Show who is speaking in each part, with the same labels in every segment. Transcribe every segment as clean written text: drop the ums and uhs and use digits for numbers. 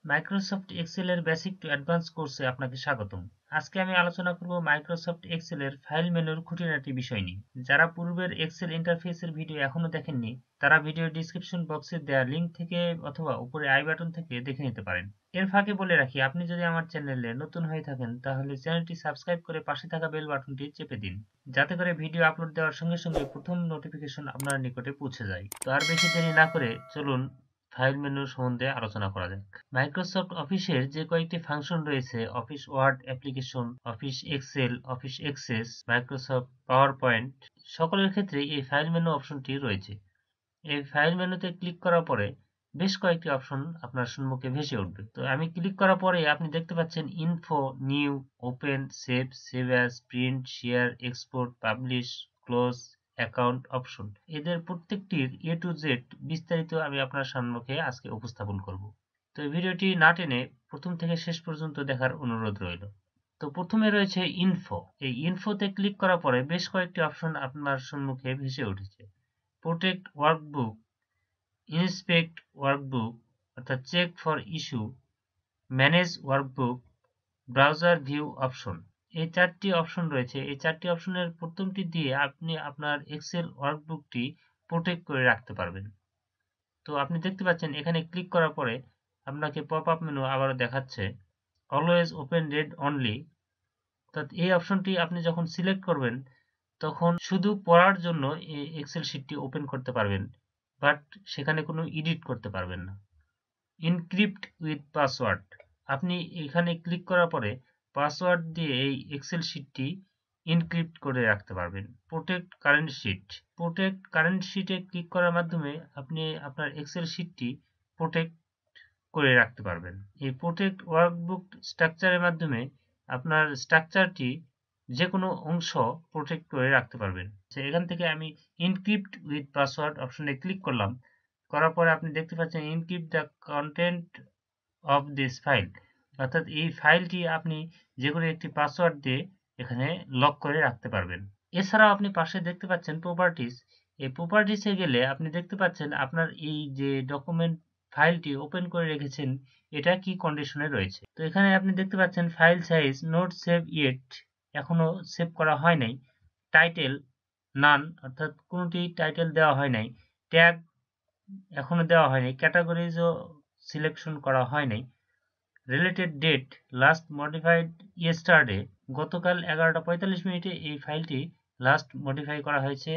Speaker 1: Microsoft Excel এর basic to advance কোর্সে আপনাকে স্বাগতম। আজকে আমি আলোচনা করব মাইক্রোসফট এক্সেল এর ফাইল মেনুর খুঁটিনাটি বিষয় নিয়ে। যারা পূর্বের এক্সেল ইন্টারফেসের ভিডিও এখনো দেখেননি তারা ভিডিও ডিসক্রিপশন বক্সে দেওয়া লিংক থেকে অথবা উপরে আই বাটন থেকে দেখে নিতে পারেন। এর ফাঁকে বলে রাখি, আপনি যদি আমার চ্যানেলে নতুন হয়ে থাকেন তাহলে চ্যানেলটি সাবস্ক্রাইব করে পাশে থাকা বেল বাটনটি চেপে দিন, যাতে করে ভিডিও আপলোড দেওয়ার সঙ্গে সঙ্গে প্রথম নোটিফিকেশন আপনার নিকটে পৌঁছে যায়। তো আর বেশি দেরি না করে চলুন ফাইল মেনু সম্বন্ধে আলোচনা করা যাক। মাইক্রোসফট অফিসের যে কয়েকটি ফাংশন রয়েছে, Office Word application, Office Excel, Office Access, Microsoft PowerPoint, সকলের ক্ষেত্রে এই ফাইল মেনু অপশনটি রয়েছে। এই ফাইল মেনুতে ক্লিক করার পরে বেশ কয়েকটি অপশন আপনার সম্মুখে ভেসে উঠবে। তো আমি ক্লিক করার পরে আপনি দেখতে পাচ্ছেন info, new, open, save, save as, print, share, export, publish, close, account option. এদের প্রত্যেকটির এ টু জেড বিস্তারিত আমি আপনার সম্মুখে আজকে উপস্থাপন করব। তো এই ভিডিওটি না টেনে প্রথম থেকে শেষ পর্যন্ত দেখার অনুরোধ রইল। তো প্রথমে রয়েছে ইনফো। এই ইনফোতে ক্লিক করার পরে বেশ কয়েকটি অপশন আপনার সম্মুখে ভেসে উঠেছে। প্রোটেক্ট ওয়ার্কবুক, ইন্সপেক্ট ওয়ার্কবুক অর্থাৎ check for issue, manage workbook, browser view option. এই চারটি অপশন রয়েছে। এই চারটি অপশনের প্রথমটি দিয়ে আপনি আপনার এক্সেল ওয়ার্কবুকটি প্রোটেক্ট করে রাখতে পারবেন। তো আপনি দেখতে পাচ্ছেন এখানে ক্লিক করার পরে আপনাকে পপ আপ মেনু আবারও দেখাচ্ছে, অলওয়েজ ওপেন রেড অনলি। অর্থাৎ এই অপশনটি আপনি যখন সিলেক্ট করবেন তখন শুধু পড়ার জন্য এই এক্সেল শিটটি ওপেন করতে পারবেন, বাট সেখানে কোনো এডিট করতে পারবেন না। এনক্রিপ্ট উইথ পাসওয়ার্ড, আপনি এখানে ক্লিক করার পরে পাসওয়ার্ড দিয়ে এই এক্সেল শিটটি এনক্রিপ্ট করে রাখতে পারবেন। Protect current sheet, protect current শিটে ক্লিক করার মাধ্যমে আপনি আপনার এক্সেল শিটটি প্রোটেক্ট করে রাখতে পারবেন। এই প্রোটেক্ট ওয়ার্কবুক স্ট্রাকচারের মাধ্যমে আপনার স্ট্রাকচারটি যে কোনো অংশ প্রোটেক্ট করে রাখতে পারবেন। এখান থেকে আমি এনক্রিপ্ট উইথ পাসওয়ার্ড অপশনে ক্লিক করলাম। করার পরে আপনি দেখতে পাচ্ছেন encrypt the content of this file, অর্থাৎ এই ফাইলটি আপনি যে কোনো একটি পাসওয়ার্ড দিয়ে এখানে লক করে রাখতে পারবেন। এছাড়াও আপনি পাশে দেখতে পাচ্ছেন প্রপার্টিস। এই প্রপার্টিসে গেলে আপনি দেখতে পাচ্ছেন আপনার এই যে ডকুমেন্ট ফাইলটি ওপেন করে রেখেছেন এটা কি কন্ডিশনে রয়েছে। তো এখানে আপনি দেখতে পাচ্ছেন file size not save yet, এখনো সেভ করা হয় নাই। টাইটেল নান, অর্থাৎ কোনোটি টাইটেল দেওয়া হয় নাই। ট্যাগ এখনো দেওয়া হয়নি। ক্যাটাগরিজও সিলেকশন করা হয় নাই। Related date last modified yesterday, গতকাল 11:45 এই ফাইলটি লাস্ট মডিফাই করা হয়েছে।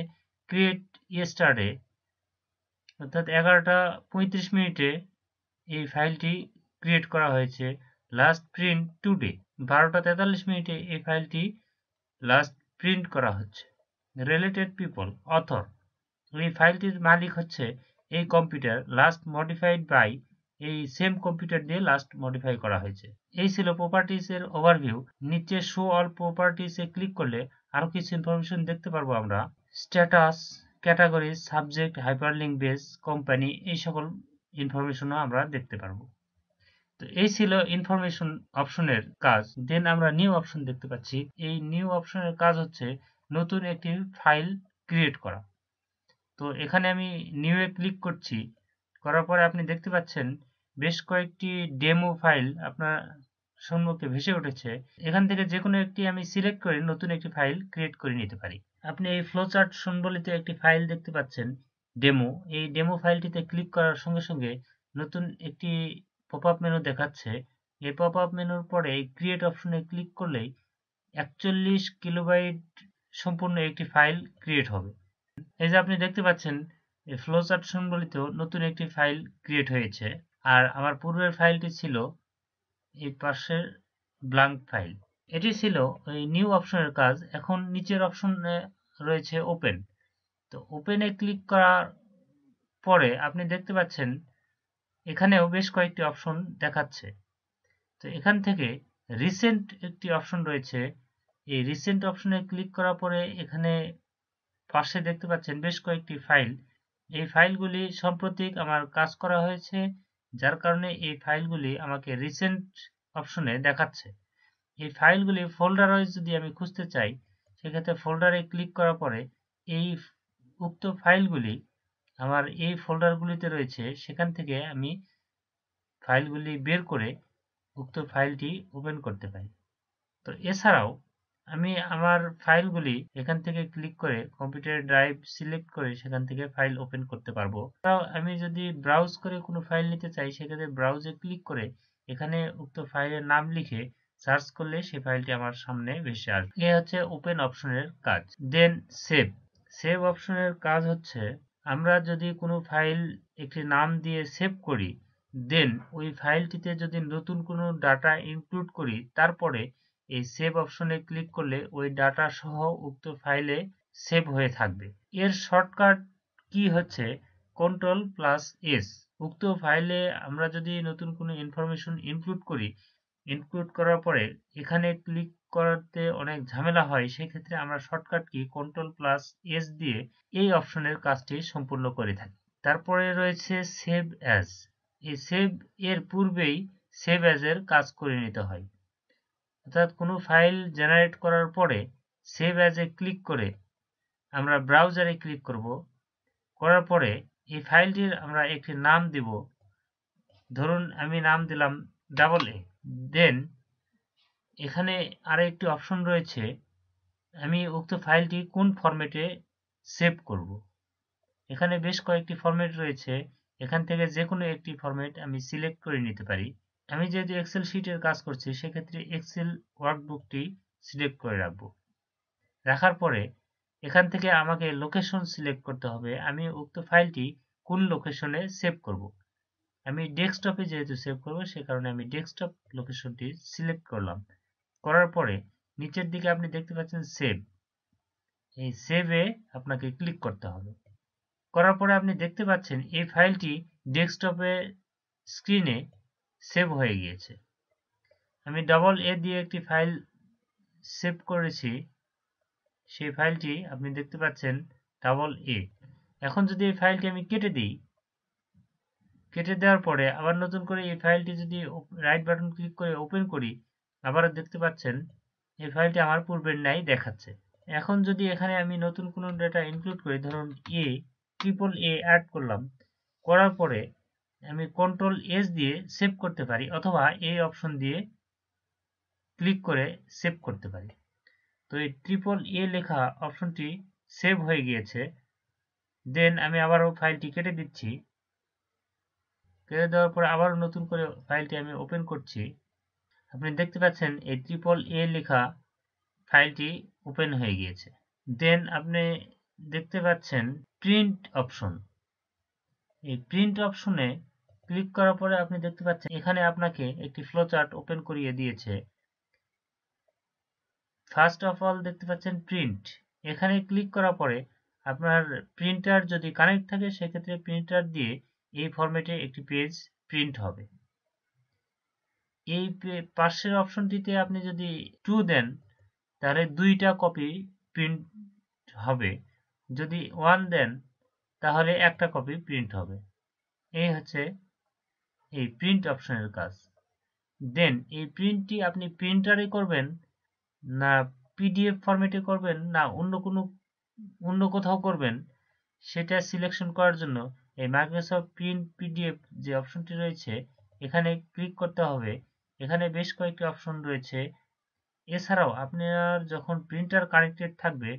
Speaker 1: ক্রিয়েট ইয়েস্টারডে, অর্থাৎ 11:35 এই ফাইলটি ক্রিয়েট করা হয়েছে। লাস্ট প্রিন্ট টুডে, 12:43 এই ফাইলটি লাস্ট প্রিন্ট করা হচ্ছে। রিলেটেড পিপল অথর, এই ফাইলটির মালিক হচ্ছে এই কম্পিউটার। লাস্ট মডিফাইড বাই, এই সেম কম্পিউটার দিয়ে লাস্ট মডিফাই করা হয়েছে। এই ছিল প্রপার্টিস এর ওভারভিউ। নিচে শো অল প্রপার্টিস এ ক্লিক করলে আরো কিছু ইনফরমেশন দেখতে পারবো আমরা। Status, category, subject, hyperlink base, company, এই সকল ইনফরমেশনও আমরা দেখতে পারবো। তো এই ছিল ইনফরমেশন অপশনের কাজ। দেন আমরা নিউ অপশন দেখতে পাচ্ছি। এই নিউ অপশনের কাজ হচ্ছে নতুন একটি ফাইল ক্রিয়েট করা। তো এখানে আমি নিউ এ ক্লিক করছি। করার পরে আপনি দেখতে পাচ্ছেন বেশ কয়েকটি ডেমো ফাইল আপনার সম্মুখে ভেসে উঠেছে। এখান থেকে যে কোনো একটি আমি সিলেক্ট করে নতুন একটি ফাইল ক্রিয়েট করে নিতে পারি। আপনি এই ফ্লোচার্ট সম্বলিত একটি ফাইল দেখতে পাচ্ছেন, ডেমো। এই ডেমো ফাইলটিতে ক্লিক করার সঙ্গে সঙ্গে নতুন একটি পপ আপ মেনু দেখাচ্ছে। এই পপ আপ মেনুর পরে এই ক্রিয়েট অপশনে ক্লিক করলেই 41 কিলোবাইট সম্পূর্ণ একটি ফাইল ক্রিয়েট হবে। এই যে আপনি দেখতে পাচ্ছেন এই ফ্লোচার্ট সম্বলিত নতুন একটি ফাইল ক্রিয়েট হয়েছে। আর আমার পূর্বের ফাইলটি ছিল এই পাশের ব্ল্যাঙ্ক ফাইল। এটি ছিল ওই নিউ অপশনের কাজ। এখন নিচের অপশনে রয়েছে ওপেন। তো ওপেনে ক্লিক করার পরে আপনি দেখতে পাচ্ছেন এখানেও বেশ কয়েকটি অপশন দেখাচ্ছে। তো এখান থেকে রিসেন্ট একটি অপশন রয়েছে। এই রিসেন্ট অপশনে ক্লিক করার পরে এখানে পাশে দেখতে পাচ্ছেন বেশ কয়েকটি ফাইল। এই ফাইলগুলি সাম্প্রতিক আমার কাজ করা হয়েছে, যার কারণে এই ফাইলগুলি আমাকে রিসেন্ট অপশনে দেখাচ্ছে। এই ফাইলগুলি ফোল্ডার ওয়াইজ যদি আমি খুঁজতে চাই, সেক্ষেত্রে ফোল্ডারে ক্লিক করার পরে এই উক্ত ফাইলগুলি আমার এই ফোল্ডারগুলিতে রয়েছে। সেখান থেকে আমি ফাইলগুলি বের করে উক্ত ফাইলটি ওপেন করতে পারি। তো এছাড়াও আমি আমার ফাইলগুলি এখান থেকে ক্লিক করে কম্পিউটার ড্রাইভ সিলেক্ট করে সেখান থেকে ফাইল ওপেন করতে পারবো। তাও আমি যদি ব্রাউজ করে কোনো ফাইল নিতে চাই সেক্ষেত্রে ব্রাউজে ক্লিক করে এখানে উক্ত ফাইলের নাম লিখে সার্চ করলে সেই ফাইলটি আমার সামনে ভেসে আসবে। এ হচ্ছে ওপেন অপশনের কাজ। দেন সেভ অপশনের কাজ হচ্ছে আমরা যদি কোনো ফাইল একটি নাম দিয়ে সেভ করি, দেন ওই ফাইলটিতে যদি নতুন কোনো ডাটা ইনক্লুড করি, তারপরে এই সেভ অপশনে ক্লিক করলে ওই ডাটা সহ উক্ত ফাইলে সেভ হয়ে থাকবে। এর শর্টকাট কি হচ্ছে Ctrl+S। উক্ত ফাইলে আমরা যদি নতুন কোনো ইনফরমেশন ইনক্লুড করি, ইনক্লুড করার পরে এখানে ক্লিক করতে অনেক ঝামেলা হয়, সেক্ষেত্রে আমরা শর্টকাট কি Ctrl+S দিয়ে এই অপশনের কাজটি সম্পূর্ণ করে থাকি। তারপরে রয়েছে সেভ অ্যাজ। এই সেভ এর পূর্বেই সেভ অ্যাজ এর কাজ করে নিতে হয়। অর্থাৎ কোনো ফাইল জেনারেট করার পরে সেভ অ্যাজ এ ক্লিক করে আমরা ব্রাউজারে ক্লিক করব। করার পরে এই ফাইলটির আমরা একটি নাম দিব, ধরুন আমি নাম দিলাম AA। দেন এখানে আরো একটি অপশন রয়েছে, আমি উক্ত ফাইলটি কোন ফরম্যাটে সেভ করব। এখানে বেশ কয়েকটি ফরম্যাট রয়েছে, এখান থেকে যে কোনো একটি ফরম্যাট আমি সিলেক্ট করে নিতে পারি। আমি যেহেতু এক্সেল শিটের কাজ করছি সেক্ষেত্রে এক্সেল ওয়ার্কবুকটি সিলেক্ট করে রাখবো। রাখার পরে এখান থেকে আমাকে লোকেশন সিলেক্ট করতে হবে, আমি উক্ত ফাইলটি কোন লোকেশনে সেভ করব। আমি ডেস্কটপে যেহেতু সেভ করব সে কারণে আমি ডেস্কটপ লোকেশনটি সিলেক্ট করলাম। করার পরে নিচের দিকে আপনি দেখতে পাচ্ছেন সেভ। এই সেভে আপনাকে ক্লিক করতে হবে। করার পরে আপনি দেখতে পাচ্ছেন এই ফাইলটি ডেস্কটপে স্ক্রিনে সেভ হয়ে গিয়েছে। আমি AA দিয়ে একটি ফাইল সেভ করেছি, সেই ফাইলটি আপনি দেখতে পাচ্ছেন AA। এখন যদি এই ফাইলটি আমি কেটে দিই, কেটে দেওয়ার পরে আবার নতুন করে এই ফাইলটি যদি রাইট বাটন ক্লিক করে ওপেন করি, আবারও দেখতে পাচ্ছেন এই ফাইলটি আমার পূর্বের ন্যায় দেখাচ্ছে। এখন যদি এখানে আমি নতুন কোনো ডেটা ইনক্লুড করি, ধরুন AAA অ্যাড করলাম, করার পরে আমি Ctrl+S দিয়ে সেভ করতে পারি অথবা এই অপশন দিয়ে ক্লিক করে সেভ করতে পারি। তো এই AAA লেখা অপশনটি সেভ হয়ে গিয়েছে। দেন আমি আবারও ফাইলটি কেটে দিচ্ছি। কেটে দেওয়ার পরে আবারও নতুন করে ফাইলটি আমি ওপেন করছি। আপনি দেখতে পাচ্ছেন এই AAA লেখা ফাইলটি ওপেন হয়ে গিয়েছে। দেন আপনি দেখতে পাচ্ছেন প্রিন্ট অপশন। এই প্রিন্ট অপশনে ক্লিক করার পরে আপনি দেখতে পাচ্ছেন এখানে আপনাকে একটি ফ্লোচার্ট ওপেন করিয়ে দিয়েছে। ফার্স্ট অফ অল দেখতে পাচ্ছেন প্রিন্ট। এখানে ক্লিক করার পরে আপনার প্রিন্টার যদি কানেক্ট থাকে সেক্ষেত্রে প্রিন্টার দিয়ে এই ফরম্যাটে একটি পেজ প্রিন্ট হবে। এই পাশের অপশনটিতে আপনি যদি 2 দেন তাহলে 2টা কপি প্রিন্ট হবে, যদি 1 দেন তাহলে একটা কপি প্রিন্ট হবে। এই হচ্ছে এই প্রিন্ট অপশনের কাজ। দেন এই প্রিন্টটি আপনি প্রিন্টারে করবেন না পিডিএফ ফরম্যাটে করবেন না অন্য কোথাও করবেন, সেটা সিলেকশন করার জন্য এই মাইক্রোসফট প্রিন্ট পিডিএফ যে অপশনটি রয়েছে এখানে ক্লিক করতে হবে। এখানে বেশ কয়েকটি অপশন রয়েছে। এছাড়াও আপনার যখন প্রিন্টার কানেক্টেড থাকবে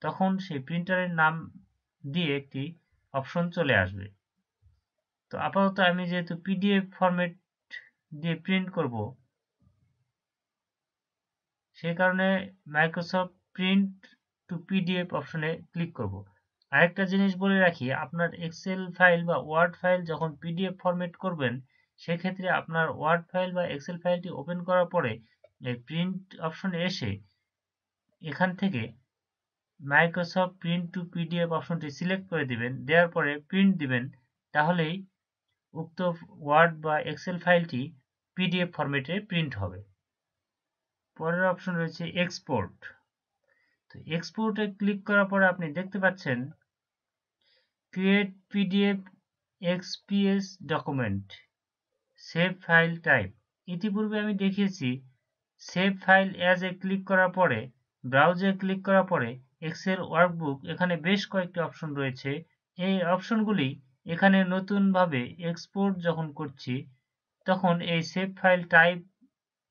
Speaker 1: তখন সেই প্রিন্টারের নাম দিয়ে একটি অপশন চলে আসবে। তো আপাতত আমি যেহেতু পিডিএফ ফরম্যাট দিয়ে প্রিন্ট করব সেই কারণে মাইক্রোসফট প্রিন্ট টু পিডিএফ অপশনে ক্লিক করব। আরেকটা জিনিস বলে রাখি, আপনার এক্সেল ফাইল বা ওয়ার্ড ফাইল যখন পিডিএফ ফরম্যাট করবেন সেক্ষেত্রে আপনার ওয়ার্ড ফাইল বা এক্সেল ফাইলটি ওপেন করার পরে এই প্রিন্ট অপশনে এসে এখান থেকে মাইক্রোসফট প্রিন্ট টু পিডিএফ অপশনটি সিলেক্ট করে দিবেন, দেওয়ার পরে প্রিন্ট দিবেন, তাহলেই উক্ত ওয়ার্ড বা এক্সেল ফাইলটি পিডিএফ ফরম্যাটে প্রিন্ট হবে। পরের অপশন রয়েছে এক্সপোর্ট। তো এক্সপোর্টে ক্লিক করার পরে আপনি দেখতে পাচ্ছেন create PDF XPS document, save file type. ইতিপূর্বে আমি দেখিয়েছি save file as a click করার পরে ব্রাউজে ক্লিক করার পরে এক্সেল ওয়ার্কবুক, এখানে বেশ কয়েকটি অপশন রয়েছে। এই অপশনগুলি এখানে নতুনভাবে এক্সপোর্ট যখন করছি তখন এই সেভ ফাইল টাইপ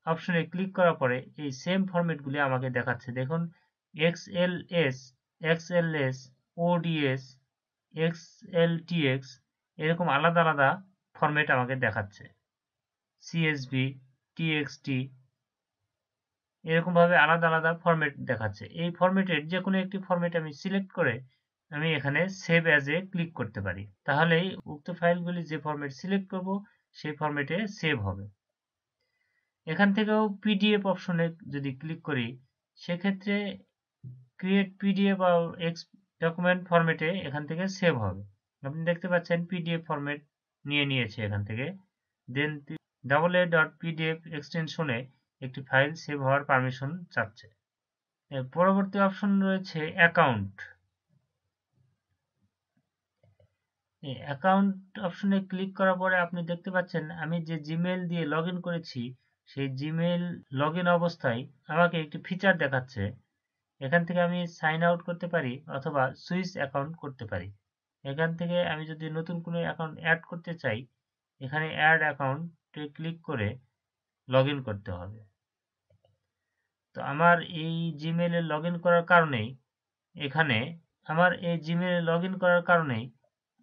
Speaker 1: অপশনে ক্লিক করার পরে এই সেম ফরম্যাটগুলি আমাকে দেখাচ্ছে। দেখুন XLS, XLS, ODS, XLTX এরকম আলাদা আলাদা ফরম্যাট আমাকে দেখাচ্ছে। CSV, TXT এরকম ভাবে আলাদা আলাদা ফরম্যাট দেখাচ্ছে। এই ফরম্যাটের যে কোনো একটি ফরম্যাট আমি সিলেক্ট করে আমি এখানে সেভ অ্যাজ এ ক্লিক করতে পারি। তাহলেই উক্ত ফাইলগুলি যে ফরম্যাট সিলেক্ট করব সেই ফরম্যাটে সেভ হবে। এখান থেকেও পিডিএফ অপশনে যদি ক্লিক করি সেক্ষেত্রে ক্রিয়েট পিডিএফ আর এক্স ডকুমেন্ট ফরম্যাটে এখান থেকে সেভ হবে। আপনি দেখতে পাচ্ছেন পিডিএফ ফরম্যাট নিয়ে নিয়েছে এখান থেকে। দেন AA.pdf এক্সটেনশনে একটি ফাইল সেভ হওয়ার পারমিশন চাচ্ছে। পরবর্তী অপশন রয়েছে অ্যাকাউন্ট। এই অ্যাকাউন্ট অপশনে ক্লিক করার পরে আপনি দেখতে পাচ্ছেন আমি যে জিমেইল দিয়ে লগ ইন করেছি সেই জিমেইল লগ ইন অবস্থায় আমাকে একটি ফিচার দেখাচ্ছে। এখান থেকে আমি সাইন আউট করতে পারি অথবা সুইচ অ্যাকাউন্ট করতে পারি। এখান থেকে আমি যদি নতুন কোনো অ্যাকাউন্ট অ্যাড করতে চাই এখানে অ্যাড অ্যাকাউন্টে ক্লিক করে লগ ইন করতে হবে। তো আমার এই জিমেইলে লগ ইন করার কারণেই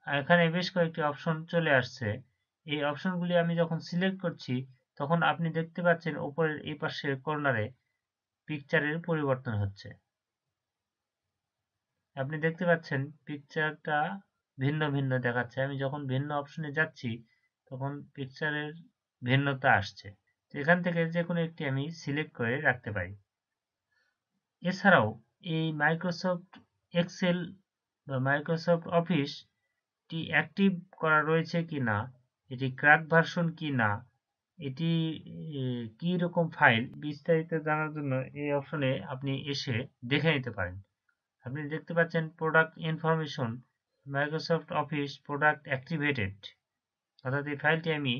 Speaker 1: এখানে বেশ কয়েকটি অপশন চলে আসছে। এই অপশনগুলি আমি যখন সিলেক্ট করছি তখন আপনি দেখতে পাচ্ছেন উপরের এই পাশের কর্নারে পিকচারের পরিবর্তন হচ্ছে। আপনি দেখতে পাচ্ছেন পিকচারটা ভিন্ন ভিন্ন দেখাচ্ছে। আমি যখন ভিন্ন অপশনে যাচ্ছি তখন পিকচারের ভিন্নতা আসছে। এখান থেকে যে কোনো একটি আমি সিলেক্ট করে রাখতে পারি। এছাড়াও এই মাইক্রোসফট এক্সেল বা মাইক্রোসফট অফিসটি অ্যাক্টিভ করা রয়েছে কিনা, এটি ক্র্যাক ভার্সন কিনা, এটি কি রকম ফাইল বিস্তারিত জানার জন্য এই অপশনে আপনি এসে দেখে নিতে পারেন। আপনি দেখতে পাচ্ছেন product information Microsoft office product activated, অর্থাৎ এই ফাইলটি আমি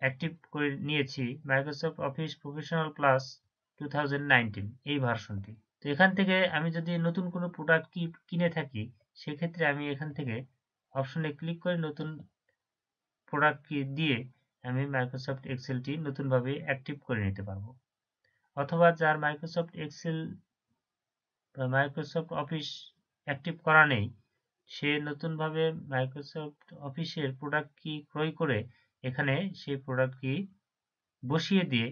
Speaker 1: অ্যাক্টিভ করে নিয়েছি মাইক্রোসফট অফিস প্রফেশনাল প্লাস 2019 এই ভার্সনটি। তো এখান থেকে আমি যদি নতুন কোনো প্রোডাক্ট কিনে থাকি সেক্ষেত্রে আমি এখান থেকে অপশনে ক্লিক করে নতুন প্রোডাক্ট কি দিয়ে আমি মাইক্রোসফট এক্সেলটি নতুনভাবে অ্যাক্টিভ করে নিতে পারবো। অথবা যার মাইক্রোসফট এক্সেল বা মাইক্রোসফট অফিস অ্যাক্টিভ করা নেই সে নতুনভাবে মাইক্রোসফট অফিসের প্রোডাক্ট কি ক্রয় করে এখানে সেই প্রোডাক্ট কি বসিয়ে দিয়ে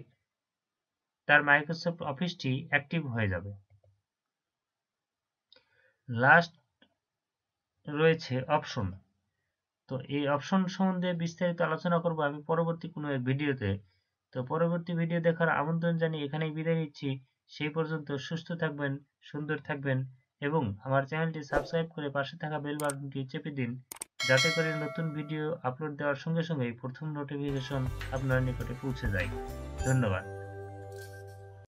Speaker 1: তার মাইক্রোসফট অফিসটি অ্যাক্টিভ হয়ে যাবে। লাস্ট রয়েছে অপশন। তো এই অপশন সম্বন্ধে বিস্তারিত আলোচনা করব আমি পরবর্তী কোনো এক ভিডিওতে। তো পরবর্তী ভিডিও দেখার আমন্ত্রণ জানিয়ে এখানেই বিদায় নিচ্ছি। সেই পর্যন্ত সুস্থ থাকবেন, সুন্দর থাকবেন এবং আমার চ্যানেলটি সাবস্ক্রাইব করে পাশে থাকা বেল বাটনটি চেপে দিন যাতে করে নতুন ভিডিও আপলোড দেওয়ার সঙ্গে সঙ্গেই প্রথম নোটিফিকেশন আপনার নিকটে পৌঁছে যায়। ধন্যবাদ।